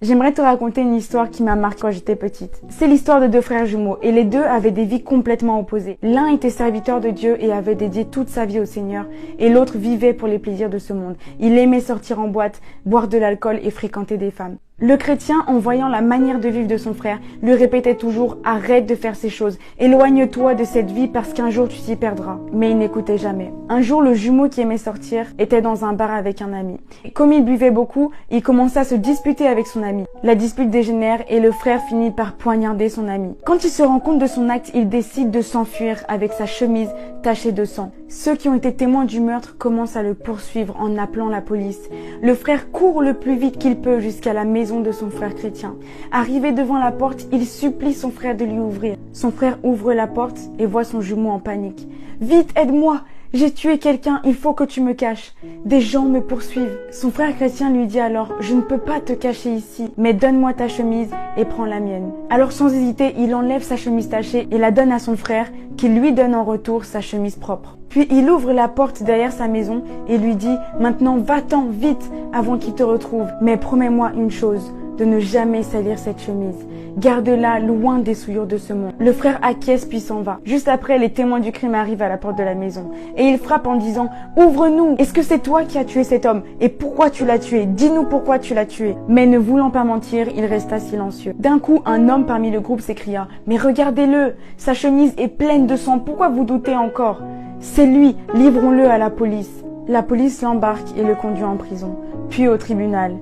J'aimerais te raconter une histoire qui m'a marquée quand j'étais petite. C'est l'histoire de deux frères jumeaux et les deux avaient des vies complètement opposées. L'un était serviteur de Dieu et avait dédié toute sa vie au Seigneur et l'autre vivait pour les plaisirs de ce monde. Il aimait sortir en boîte, boire de l'alcool et fréquenter des femmes. Le chrétien, en voyant la manière de vivre de son frère, lui répétait toujours « Arrête de faire ces choses, éloigne-toi de cette vie parce qu'un jour tu t'y perdras ». Mais il n'écoutait jamais. Un jour, le jumeau qui aimait sortir était dans un bar avec un ami. Comme il buvait beaucoup, il commença à se disputer avec son ami. La dispute dégénère et le frère finit par poignarder son ami. Quand il se rend compte de son acte, il décide de s'enfuir avec sa chemise tachée de sang. Ceux qui ont été témoins du meurtre commencent à le poursuivre en appelant la police. Le frère court le plus vite qu'il peut jusqu'à la maison de son frère chrétien. Arrivé devant la porte, il supplie son frère de lui ouvrir. Son frère ouvre la porte et voit son jumeau en panique. « Vite, aide-moi! J'ai tué quelqu'un, il faut que tu me caches. Des gens me poursuivent. » Son frère chrétien lui dit alors « Je ne peux pas te cacher ici, mais donne-moi ta chemise et prends la mienne. » Alors sans hésiter, il enlève sa chemise tachée et la donne à son frère qui lui donne en retour sa chemise propre. Puis il ouvre la porte derrière sa maison et lui dit « Maintenant va-t'en vite avant qu'il te retrouve. Mais promets-moi une chose, de ne jamais salir cette chemise. Garde-la loin des souillures de ce monde. » Le frère acquiesce puis s'en va. Juste après, les témoins du crime arrivent à la porte de la maison et ils frappent en disant « Ouvre-nous! Est-ce que c'est toi qui as tué cet homme? Et pourquoi tu l'as tué? Dis-nous pourquoi tu l'as tué. » Mais ne voulant pas mentir, il resta silencieux. D'un coup, un homme parmi le groupe s'écria « Mais regardez-le! Sa chemise est pleine de sang. Pourquoi vous doutez encore? C'est lui, livrons-le à la police. » La police l'embarque et le conduit en prison, puis au tribunal.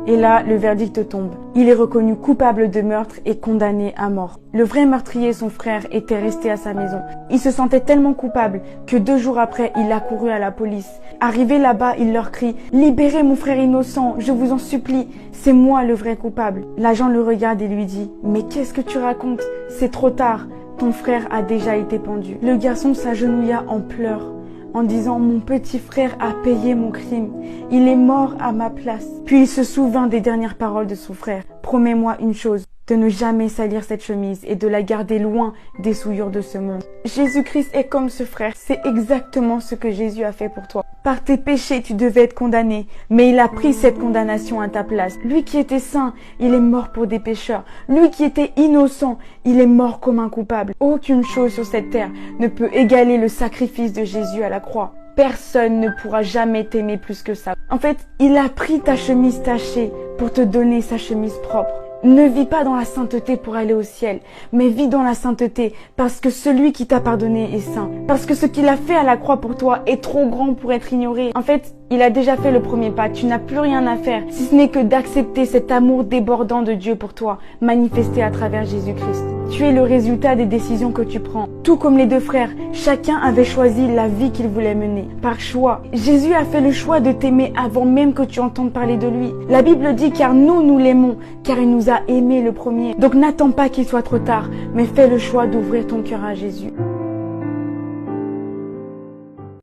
Et là, le verdict tombe. Il est reconnu coupable de meurtre et condamné à mort. Le vrai meurtrier, son frère, était resté à sa maison. Il se sentait tellement coupable que 2 jours après, il a couru à la police. Arrivé là-bas, il leur crie « Libérez mon frère innocent, je vous en supplie, c'est moi le vrai coupable. » L'agent le regarde et lui dit « Mais qu'est-ce que tu racontes? C'est trop tard, ton frère a déjà été pendu. » Le garçon s'agenouilla en pleurs, en disant « Mon petit frère a payé mon crime. Il est mort à ma place. » Puis il se souvint des dernières paroles de son frère. « Promets-moi une chose, de ne jamais salir cette chemise et de la garder loin des souillures de ce monde. » Jésus-Christ est comme ce frère. C'est exactement ce que Jésus a fait pour toi. Par tes péchés, tu devais être condamné, mais il a pris cette condamnation à ta place. Lui qui était saint, il est mort pour des pécheurs. Lui qui était innocent, il est mort comme un coupable. Aucune chose sur cette terre ne peut égaler le sacrifice de Jésus à la croix. Personne ne pourra jamais t'aimer plus que ça. En fait, il a pris ta chemise tachée pour te donner sa chemise propre. Ne vis pas dans la sainteté pour aller au ciel, mais vis dans la sainteté parce que celui qui t'a pardonné est saint. Parce que ce qu'il a fait à la croix pour toi est trop grand pour être ignoré. En fait, il a déjà fait le premier pas. Tu n'as plus rien à faire, si ce n'est que d'accepter cet amour débordant de Dieu pour toi, manifesté à travers Jésus-Christ. Tu es le résultat des décisions que tu prends. Tout comme les 2 frères, chacun avait choisi la vie qu'il voulait mener. Par choix, Jésus a fait le choix de t'aimer avant même que tu entendes parler de lui. La Bible dit car nous l'aimons, car il nous a aimés le premier. Donc n'attends pas qu'il soit trop tard, mais fais le choix d'ouvrir ton cœur à Jésus.